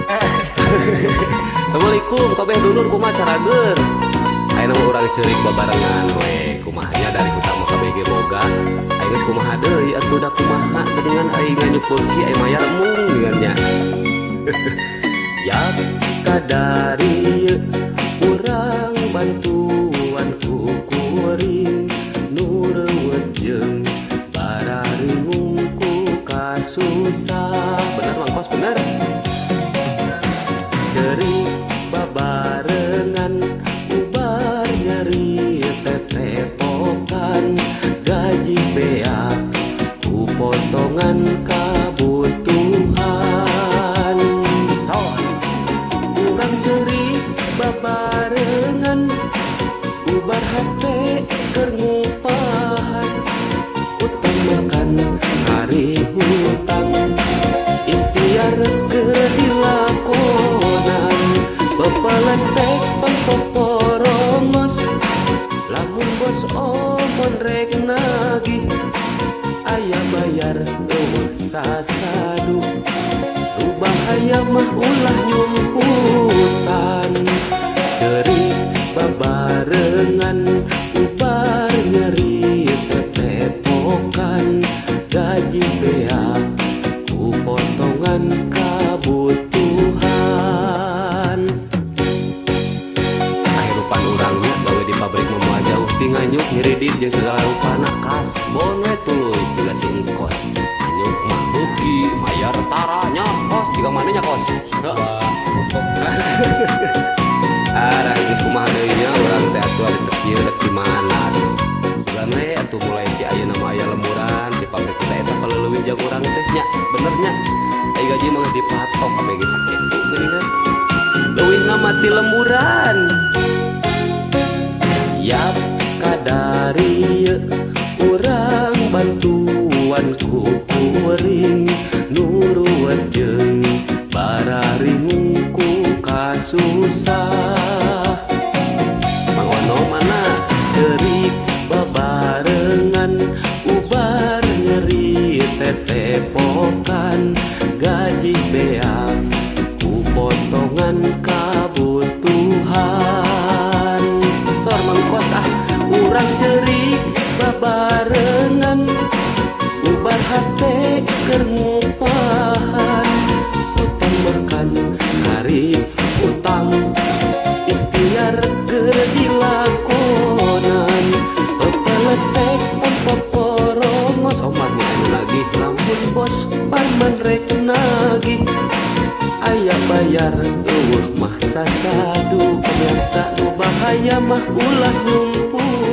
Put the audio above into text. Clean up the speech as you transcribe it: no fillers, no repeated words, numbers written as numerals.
Assalamualaikum kabeh dulur kumaha carageun. Ayeuna mah urang ceurik babarengan we kumahanya dari utama kabeh ge boga. Aing geus kumaha deui atuh da kumaha dengan aing nganyukeun ki aya mayar mung dengan nya. Ya kadari urang bantuan ku kuring nu reueut jeung bararingung ku kasusah. Bener Mang Kos bener. Ceri babarengan ubar nyeri tetepokan gaji beak ku potongan kabutuhan. Son urang ceri babarengan ubar hate keur ngupahan utang makan hari hutang ikhtiar keur dilakonan bepeletek pampoporomos lamun bos omon rek nagih aya bayar eueuh sasadu nu bahaya mah ulah nyumputan ceri babarengan ubar nyeri tetepokan gaji beak ku potongan kabutuhan. Akhir rupan urangnya gawe di pabrik mah jauh ti nganyuk ngiridit jeung segala rupana kasbon we tuluy jiga si engkos nganyuk mah beuki mayar taranya kos jiga manehnya kos. Arang geus kumaha deui nya urang teh atuh ari teu kieu rek di mana atuh. Sugan we atuh mulai ti ayeuna mah aya lemburan di pabrik kita eta paleuwih jeung urang teh nya bener nya. Ai gaji mah dipatok kabeh ge sakitu geuninna. Leuwih ngamati lemburan. Yap kadari urang bantuan ku kuring nuruat jeung bararingung ku kasusah. Mangono mana ceurik babarengan ubar nyeri tetepokan gaji beak ku potongan kabutuhan. Sor mangkos urang ceurik babarengan ubar hate keur ngupahan utang makan hari utang ikhtiar keur dilakonan pepeletek pampoporomos somat anu lagi lamun bos paman rek nagih aya bayar eueuh mah sasadu pemirsa nu bahaya mah ulah numpuk.